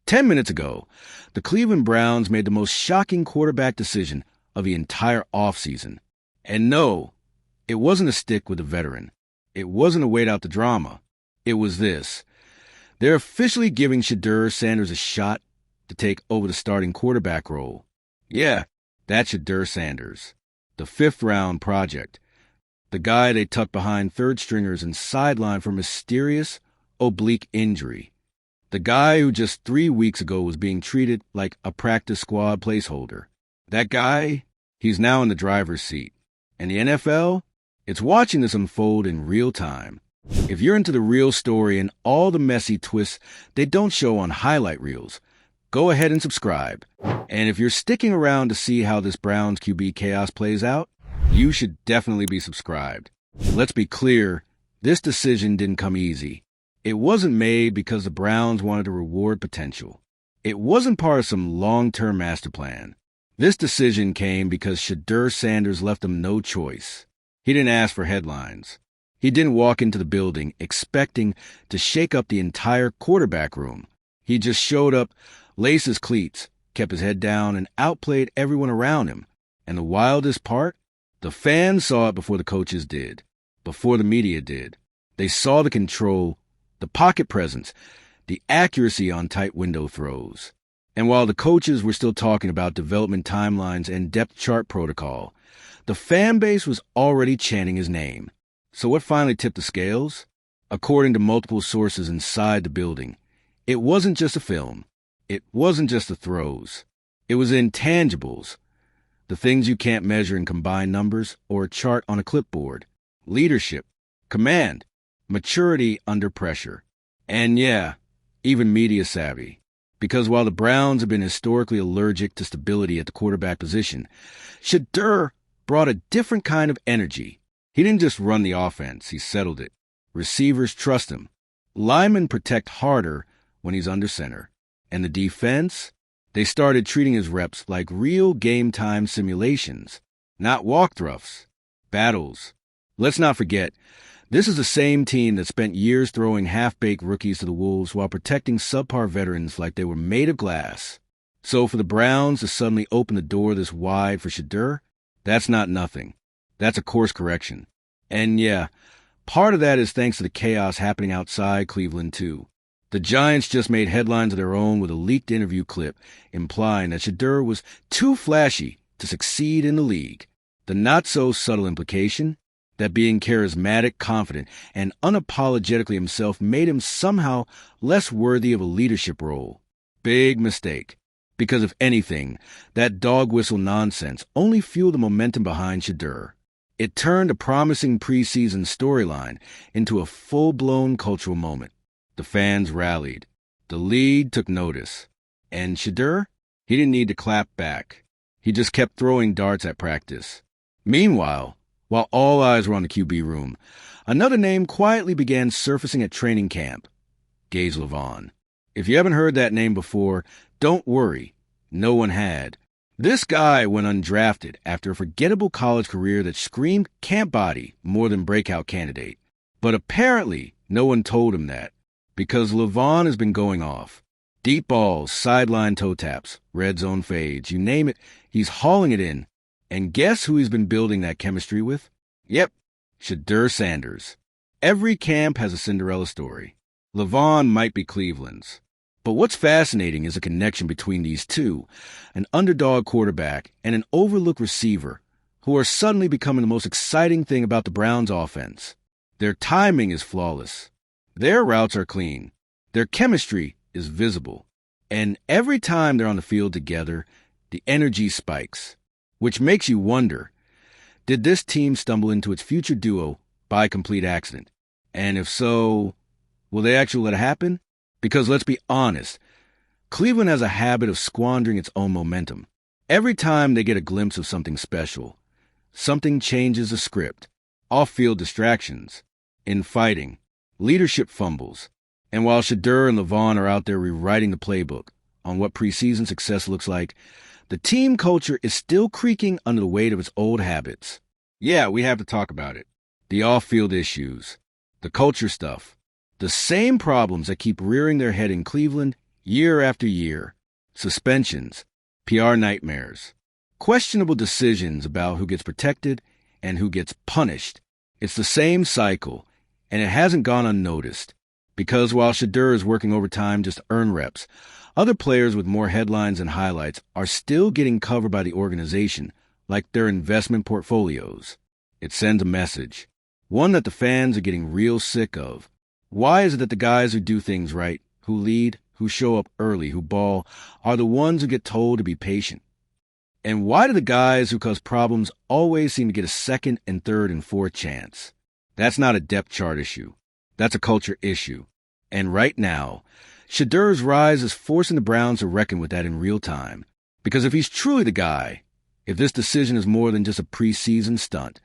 10 minutes ago, the Cleveland Browns made the most shocking quarterback decision of the entire offseason. And no, it wasn't a stick with a veteran. It wasn't a wait out the drama. It was this. They're officially giving Shedeur Sanders a shot to take over the starting quarterback role. Yeah, that's Shedeur Sanders, the fifth-round project, the guy they tucked behind third stringers and sidelined for mysterious oblique injury. The guy who just 3 weeks ago was being treated like a practice squad placeholder. That guy, he's now in the driver's seat. And the NFL, it's watching this unfold in real time. If you're into the real story and all the messy twists they don't show on highlight reels, go ahead and subscribe. And if you're sticking around to see how this Browns QB chaos plays out, you should definitely be subscribed. Let's be clear, this decision didn't come easy. It wasn't made because the Browns wanted to reward potential. It wasn't part of some long-term master plan. This decision came because Shedeur Sanders left them no choice. He didn't ask for headlines. He didn't walk into the building expecting to shake up the entire quarterback room. He just showed up, laced his cleats, kept his head down, and outplayed everyone around him. And the wildest part? The fans saw it before the coaches did, before the media did. They saw the control, the pocket presence, the accuracy on tight window throws. And while the coaches were still talking about development timelines and depth chart protocol, the fan base was already chanting his name. So what finally tipped the scales? According to multiple sources inside the building, it wasn't just a film. It wasn't just the throws. It was intangibles. The things you can't measure in combined numbers or a chart on a clipboard. Leadership, command, maturity under pressure. And yeah, even media savvy. Because while the Browns have been historically allergic to stability at the quarterback position, Shedeur brought a different kind of energy. He didn't just run the offense, he settled it. Receivers trust him. Linemen protect harder when he's under center. And the defense? They started treating his reps like real game-time simulations, not walkthroughs, battles. Let's not forget, this is the same team that spent years throwing half-baked rookies to the wolves while protecting subpar veterans like they were made of glass. So for the Browns to suddenly open the door this wide for Shedeur, that's not nothing. That's a course correction. And yeah, part of that is thanks to the chaos happening outside Cleveland too. The Giants just made headlines of their own with a leaked interview clip implying that Shedeur was too flashy to succeed in the league. The not-so-subtle implication? That being charismatic, confident, and unapologetically himself made him somehow less worthy of a leadership role. Big mistake. Because if anything, that dog whistle nonsense only fueled the momentum behind Shedeur. It turned a promising preseason storyline into a full-blown cultural moment. The fans rallied. The league took notice. And Shedeur? He didn't need to clap back. He just kept throwing darts at practice. Meanwhile, while all eyes were on the QB room, another name quietly began surfacing at training camp. Gage Lavon. If you haven't heard that name before, don't worry. No one had. This guy went undrafted after a forgettable college career that screamed camp body more than breakout candidate. But apparently, no one told him that. Because Lavon has been going off. Deep balls, sideline toe taps, red zone fades, you name it, he's hauling it in. And guess who he's been building that chemistry with? Yep, Shedeur Sanders. Every camp has a Cinderella story. Lavon might be Cleveland's. But what's fascinating is the connection between these two, an underdog quarterback and an overlooked receiver, who are suddenly becoming the most exciting thing about the Browns' offense. Their timing is flawless. Their routes are clean. Their chemistry is visible. And every time they're on the field together, the energy spikes. Which makes you wonder, did this team stumble into its future duo by complete accident? And if so, will they actually let it happen? Because let's be honest, Cleveland has a habit of squandering its own momentum. Every time they get a glimpse of something special, something changes the script. Off-field distractions, infighting, leadership fumbles. And while Shedeur and Lavon are out there rewriting the playbook on what preseason success looks like, the team culture is still creaking under the weight of its old habits. Yeah, we have to talk about it. The off-field issues, the culture stuff, the same problems that keep rearing their head in Cleveland year after year. Suspensions, PR nightmares, questionable decisions about who gets protected and who gets punished. It's the same cycle, and it hasn't gone unnoticed. Because while Shedeur is working overtime just to earn reps, other players with more headlines and highlights are still getting covered by the organization like their investment portfolios. It sends a message, one that the fans are getting real sick of. Why is it that the guys who do things right, who lead, who show up early, who ball, are the ones who get told to be patient? And why do the guys who cause problems always seem to get a second and third and fourth chance? That's not a depth chart issue. That's a culture issue. And right now, Shedeur's rise is forcing the Browns to reckon with that in real time. Because if he's truly the guy, if this decision is more than just a preseason stunt,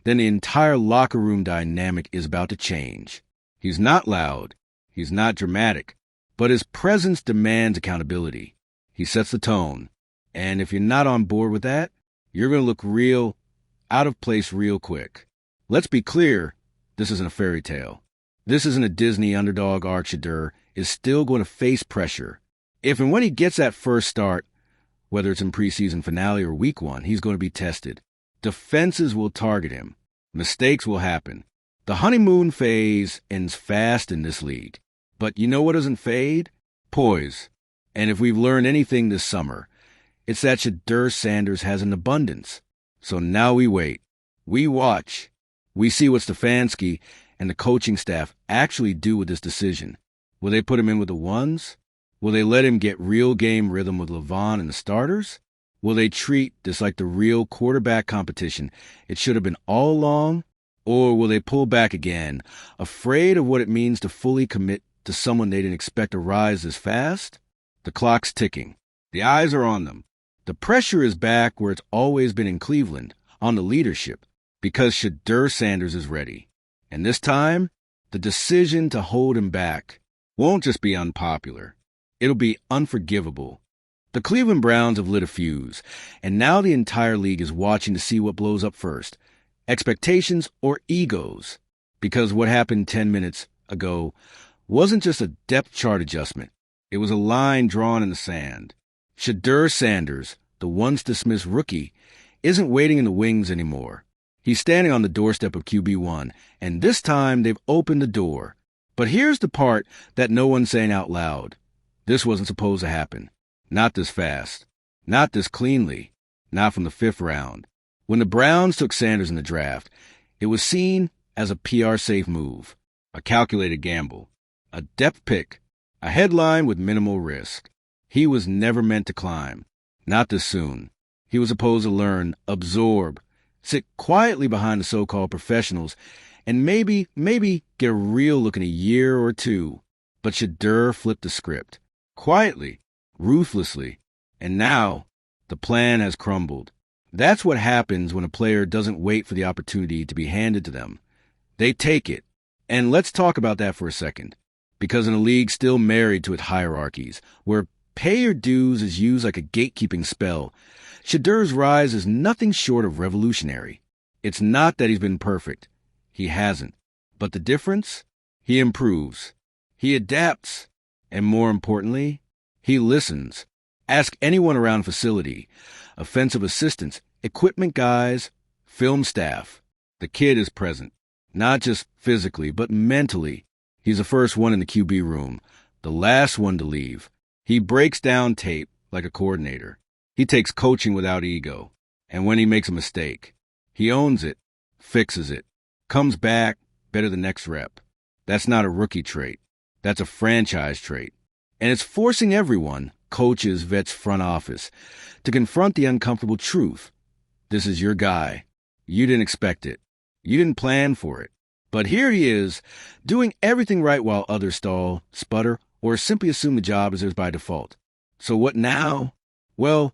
then the entire locker room dynamic is about to change. He's not loud. He's not dramatic. But his presence demands accountability. He sets the tone. And if you're not on board with that, you're going to look real out of place real quick. Let's be clear, this isn't a fairy tale. This isn't a Disney underdog arc. Shedeur is still going to face pressure. If and when he gets that first start, whether it's in preseason finale or week one, he's going to be tested. Defenses will target him. Mistakes will happen. The honeymoon phase ends fast in this league. But you know what doesn't fade? Poise. And if we've learned anything this summer, it's that Shedeur Sanders has an abundance. So now we wait. We watch. We see what Stefanski and the coaching staff actually do with this decision. Will they put him in with the ones? Will they let him get real game rhythm with LeVon and the starters? Will they treat this like the real quarterback competition it should have been all along? Or will they pull back again, afraid of what it means to fully commit to someone they didn't expect to rise this fast? The clock's ticking. The eyes are on them. The pressure is back where it's always been in Cleveland, on the leadership, because Shedeur Sanders is ready. And this time, the decision to hold him back won't just be unpopular. It'll be unforgivable. The Cleveland Browns have lit a fuse, and now the entire league is watching to see what blows up first, expectations or egos. Because what happened 10 minutes ago wasn't just a depth chart adjustment. It was a line drawn in the sand. Shedeur Sanders, the once-dismissed rookie, isn't waiting in the wings anymore. He's standing on the doorstep of QB1, and this time they've opened the door. But here's the part that no one's saying out loud. This wasn't supposed to happen. Not this fast. Not this cleanly. Not from the 5th round. When the Browns took Sanders in the draft, it was seen as a PR-safe move, a calculated gamble, a depth pick, a headline with minimal risk. He was never meant to climb. Not this soon. He was supposed to learn, absorb, sit quietly behind the so-called professionals, and maybe get a real look in a year or two. But Shedeur flipped the script. Quietly, ruthlessly. And now, the plan has crumbled. That's what happens when a player doesn't wait for the opportunity to be handed to them. They take it. And let's talk about that for a second. Because in a league still married to its hierarchies, where pay your dues is used like a gatekeeping spell, Shedeur's rise is nothing short of revolutionary. It's not that he's been perfect. He hasn't. But the difference? He improves. He adapts. And more importantly, he listens. Ask anyone around the facility, offensive assistants, equipment guys, film staff. The kid is present. Not just physically, but mentally. He's the first one in the QB room, the last one to leave. He breaks down tape like a coordinator. He takes coaching without ego. And when he makes a mistake, he owns it, fixes it, comes back better the next rep. That's not a rookie trait. That's a franchise trait. And it's forcing everyone, coaches, vets, front office, to confront the uncomfortable truth. This is your guy. You didn't expect it. You didn't plan for it. But here he is, doing everything right while others stall, sputter, or simply assume the job is theirs by default. So what now? Well,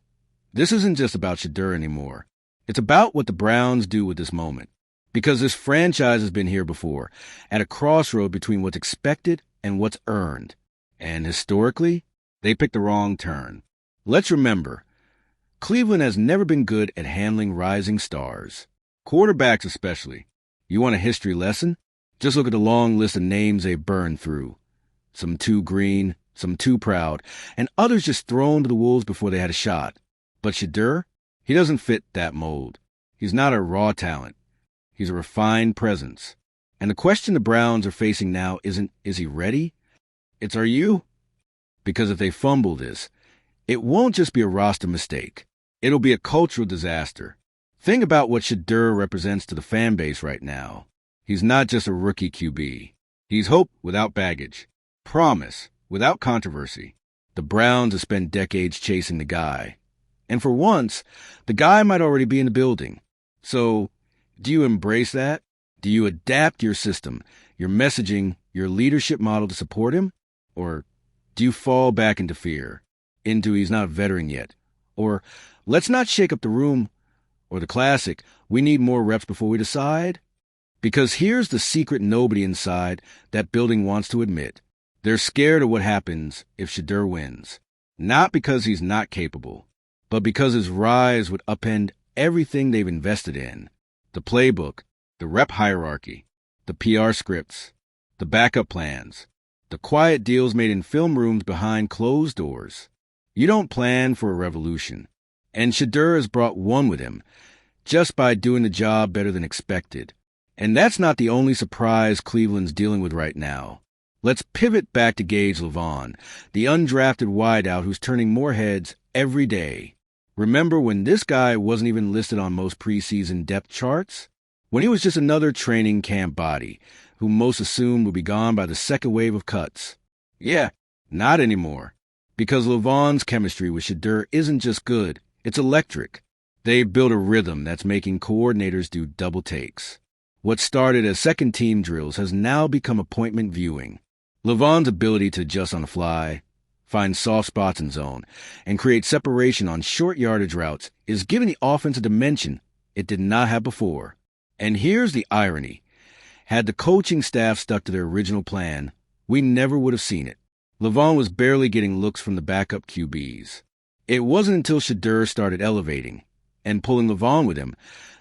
this isn't just about Shedeur anymore. It's about what the Browns do with this moment. Because this franchise has been here before, at a crossroad between what's expected and what's earned. And historically, they picked the wrong turn. Let's remember, Cleveland has never been good at handling rising stars. Quarterbacks especially. You want a history lesson? Just look at the long list of names they've burned through. Some too green, some too proud, and others just thrown to the wolves before they had a shot. But Shadur, he doesn't fit that mold. He's not a raw talent. He's a refined presence. And the question the Browns are facing now isn't, is he ready? It's, are you? Because if they fumble this, it won't just be a roster mistake. It'll be a cultural disaster. Think about what Shadur represents to the fan base right now. He's not just a rookie QB. He's hope without baggage, promise without controversy. The Browns have spent decades chasing the guy. And for once, the guy might already be in the building. So, do you embrace that? Do you adapt your system, your messaging, your leadership model to support him? Or do you fall back into fear, into he's not a veteran yet? Or let's not shake up the room, or the classic, we need more reps before we decide? Because here's the secret nobody inside that building wants to admit. They're scared of what happens if Shadur wins. Not because he's not capable, but because his rise would upend everything they've invested in. The playbook, the rep hierarchy, the PR scripts, the backup plans, the quiet deals made in film rooms behind closed doors. You don't plan for a revolution. And Shadur has brought one with him, just by doing the job better than expected. And that's not the only surprise Cleveland's dealing with right now. Let's pivot back to Gage Lavon, the undrafted wideout who's turning more heads every day. Remember when this guy wasn't even listed on most preseason depth charts? When he was just another training camp body, who most assumed would be gone by the second wave of cuts? Yeah, not anymore. Because Lavon's chemistry with Shadur isn't just good, it's electric. They've built a rhythm that's making coordinators do double takes. What started as second-team drills has now become appointment viewing. Lavon's ability to adjust on the fly, find soft spots in zone, and create separation on short yardage routes is giving the offense a dimension it did not have before. And here's the irony. Had the coaching staff stuck to their original plan, we never would have seen it. Lavon was barely getting looks from the backup QBs. It wasn't until Shadur started elevating and pulling Lavon with him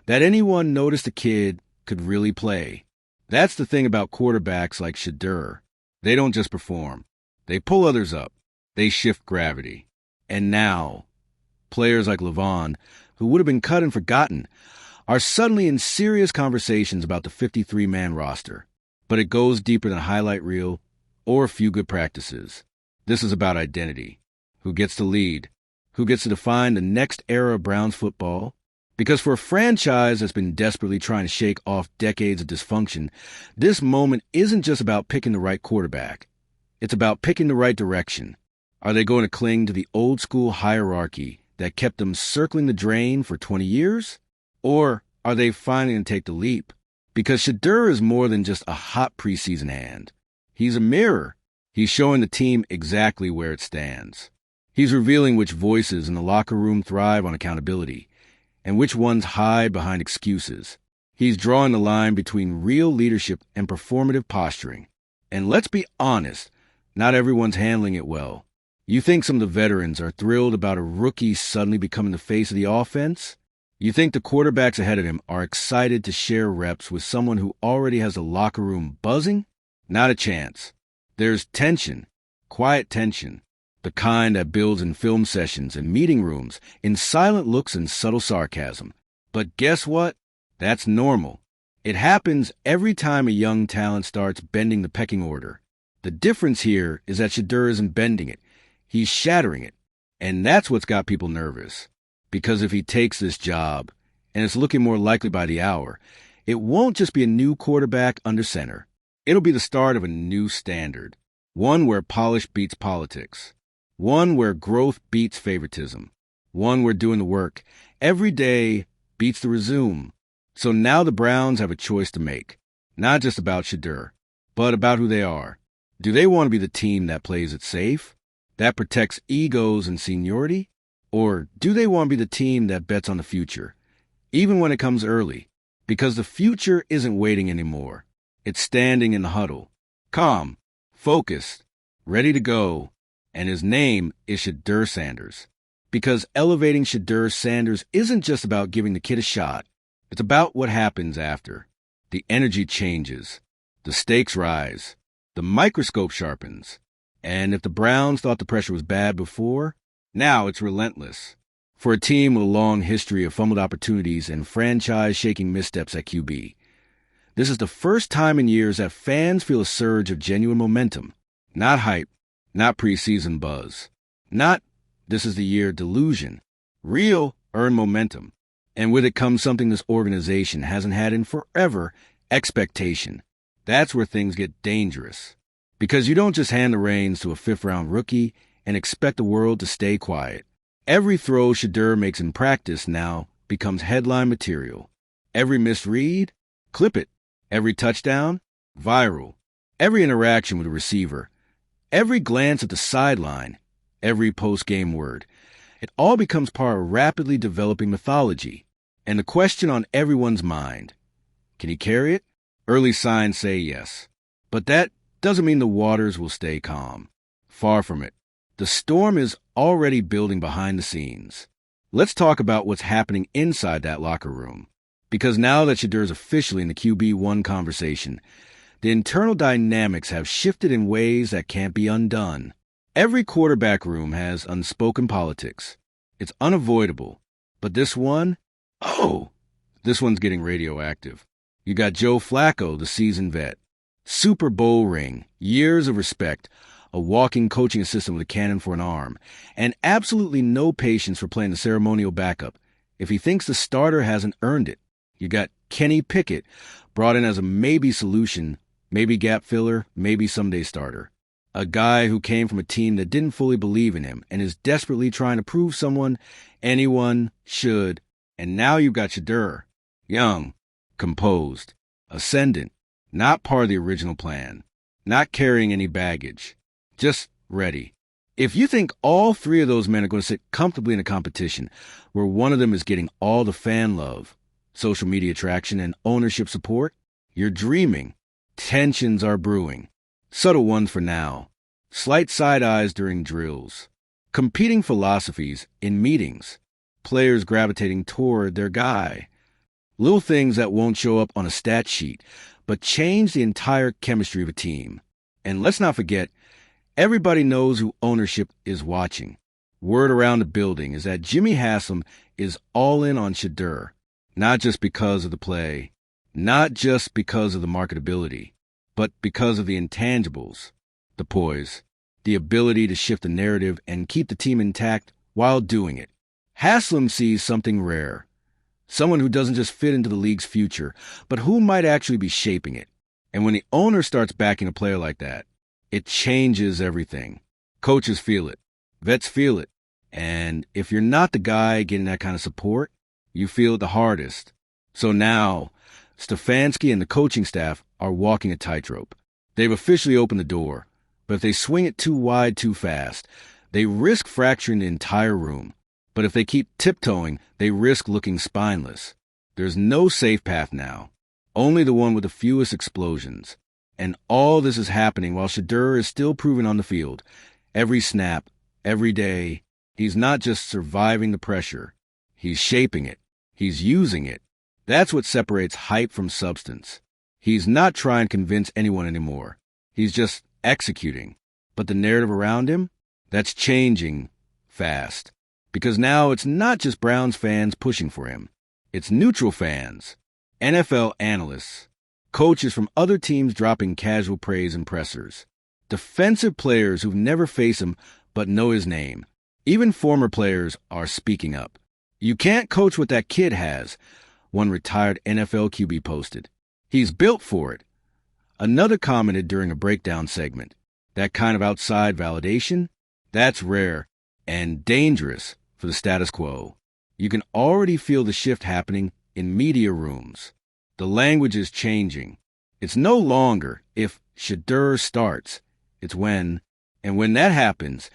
that anyone noticed the kid could really play. That's the thing about quarterbacks like Shadur. They don't just perform. They pull others up. They shift gravity. And now, players like Lavon, who would have been cut and forgotten, are suddenly in serious conversations about the 53-man roster. But it goes deeper than a highlight reel or a few good practices. This is about identity. Who gets to lead? Who gets to define the next era of Browns football? Because for a franchise that's been desperately trying to shake off decades of dysfunction, this moment isn't just about picking the right quarterback. It's about picking the right direction. Are they going to cling to the old-school hierarchy that kept them circling the drain for 20 years? Or are they finally going to take the leap? Because Shadur is more than just a hot preseason hand. He's a mirror. He's showing the team exactly where it stands. He's revealing which voices in the locker room thrive on accountability and which ones hide behind excuses. He's drawing the line between real leadership and performative posturing. And let's be honest, not everyone's handling it well. You think some of the veterans are thrilled about a rookie suddenly becoming the face of the offense? You think the quarterbacks ahead of him are excited to share reps with someone who already has the locker room buzzing? Not a chance. There's tension, quiet tension, the kind that builds in film sessions and meeting rooms, in silent looks and subtle sarcasm. But guess what? That's normal. It happens every time a young talent starts bending the pecking order. The difference here is that Shadur isn't bending it. He's shattering it. And that's what's got people nervous. Because if he takes this job, and it's looking more likely by the hour, it won't just be a new quarterback under center. It'll be the start of a new standard. One where polish beats politics. One where growth beats favoritism. One where doing the work every day beats the resume. So now the Browns have a choice to make. Not just about Shadur, but about who they are. Do they want to be the team that plays it safe, that protects egos and seniority? Or do they want to be the team that bets on the future, even when it comes early? Because the future isn't waiting anymore. It's standing in the huddle, calm, focused, ready to go. And his name is Shadur Sanders. Because elevating Shadur Sanders isn't just about giving the kid a shot. It's about what happens after. The energy changes. The stakes rise. The microscope sharpens. And if the Browns thought the pressure was bad before, now it's relentless. For a team with a long history of fumbled opportunities and franchise-shaking missteps at QB, this is the first time in years that fans feel a surge of genuine momentum. Not hype, not preseason buzz, not this is the year delusion. Real earned momentum. And with it comes something this organization hasn't had in forever, expectation. That's where things get dangerous. Because you don't just hand the reins to a fifth-round rookie and expect the world to stay quiet. Every throw Shedeur makes in practice now becomes headline material. Every misread, clip it. Every touchdown, viral. Every interaction with a receiver, every glance at the sideline, every post-game word. It all becomes part of a rapidly developing mythology. And the question on everyone's mind, can he carry it? Early signs say yes. But that doesn't mean the waters will stay calm. Far from it. The storm is already building behind the scenes. Let's talk about what's happening inside that locker room. Because now that Shedeur's officially in the QB1 conversation, the internal dynamics have shifted in ways that can't be undone. Every quarterback room has unspoken politics. It's unavoidable. But this one's getting radioactive. You got Joe Flacco, the seasoned vet. Super Bowl ring, years of respect, a walking coaching assistant with a cannon for an arm, and absolutely no patience for playing the ceremonial backup if he thinks the starter hasn't earned it. You got Kenny Pickett, brought in as a maybe solution, maybe gap filler, maybe someday starter. A guy who came from a team that didn't fully believe in him and is desperately trying to prove anyone should. And now you've got Shedeur, young, composed, ascendant, not part of the original plan, not carrying any baggage, just ready. If you think all three of those men are going to sit comfortably in a competition where one of them is getting all the fan love, social media traction, and ownership support, you're dreaming. Tensions are brewing. Subtle ones for now. Slight side eyes during drills. Competing philosophies in meetings. Players gravitating toward their guy. Little things that won't show up on a stat sheet, but change the entire chemistry of a team. And let's not forget, everybody knows who ownership is watching. Word around the building is that Jimmy Haslam is all in on Shedeur. Not just because of the play, not just because of the marketability, but because of the intangibles, the poise, the ability to shift the narrative and keep the team intact while doing it. Haslam sees something rare, someone who doesn't just fit into the league's future, but who might actually be shaping it. And when the owner starts backing a player like that, it changes everything. Coaches feel it, vets feel it, and if you're not the guy getting that kind of support, you feel it the hardest. So now, Stefanski and the coaching staff are walking a tightrope. They've officially opened the door, but if they swing it too wide too fast, they risk fracturing the entire room. But if they keep tiptoeing, they risk looking spineless. There's no safe path now, only the one with the fewest explosions. And all this is happening while Shedeur is still proving on the field. Every snap, every day, he's not just surviving the pressure. He's shaping it. He's using it. That's what separates hype from substance. He's not trying to convince anyone anymore. He's just executing. But the narrative around him, that's changing fast. Because now it's not just Browns fans pushing for him. It's neutral fans, NFL analysts, coaches from other teams dropping casual praise and pressers, defensive players who've never faced him but know his name. Even former players are speaking up. You can't coach what that kid has, one retired NFL QB posted. He's built for it. Another commented during a breakdown segment. That kind of outside validation, that's rare and dangerous for the status quo. You can already feel the shift happening in media rooms. The language is changing. It's no longer if Shedeur starts. It's when. And when that happens,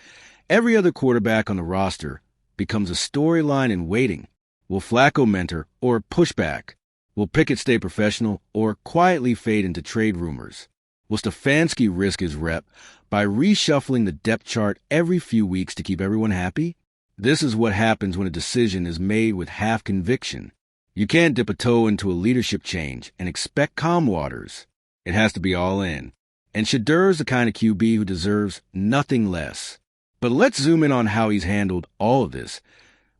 every other quarterback on the roster becomes a storyline in waiting. Will Flacco mentor or push back? Will Pickett stay professional or quietly fade into trade rumors? Will Stefanski risk his rep by reshuffling the depth chart every few weeks to keep everyone happy? This is what happens when a decision is made with half conviction. You can't dip a toe into a leadership change and expect calm waters. It has to be all in. And Shadur's the kind of QB who deserves nothing less. But let's zoom in on how he's handled all of this,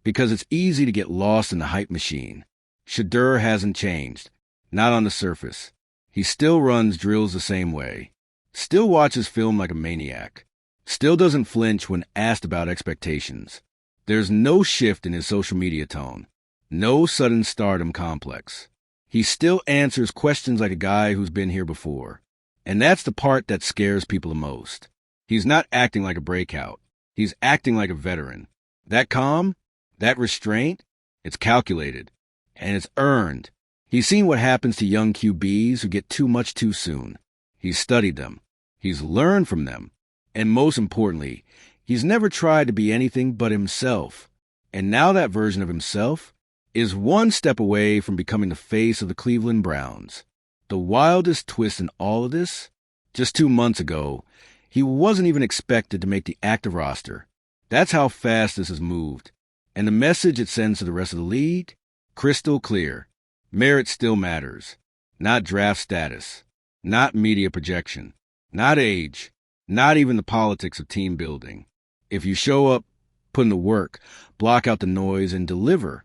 because it's easy to get lost in the hype machine. Shadur hasn't changed. Not on the surface. He still runs drills the same way. Still watches film like a maniac. Still doesn't flinch when asked about expectations. There's no shift in his social media tone. No sudden stardom complex. He still answers questions like a guy who's been here before. And that's the part that scares people the most. He's not acting like a breakout. He's acting like a veteran. That calm, that restraint, it's calculated. And it's earned. He's seen what happens to young QBs who get too much too soon. He's studied them. He's learned from them. And most importantly, he's never tried to be anything but himself. And now that version of himself is one step away from becoming the face of the Cleveland Browns. The wildest twist in all of this? Just 2 months ago, he wasn't even expected to make the active roster. That's how fast this has moved. And the message it sends to the rest of the league? Crystal clear. Merit still matters. Not draft status. Not media projection. Not age. Not even the politics of team building. If you show up, put in the work, block out the noise, and deliver,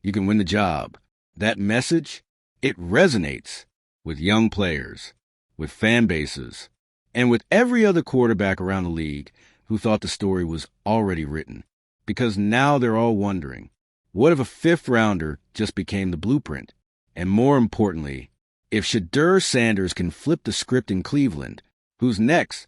you can win the job. That message, it resonates with young players, with fan bases, and with every other quarterback around the league who thought the story was already written. Because now they're all wondering, what if a fifth-rounder just became the blueprint? And more importantly, if Shadur Sanders can flip the script in Cleveland, who's next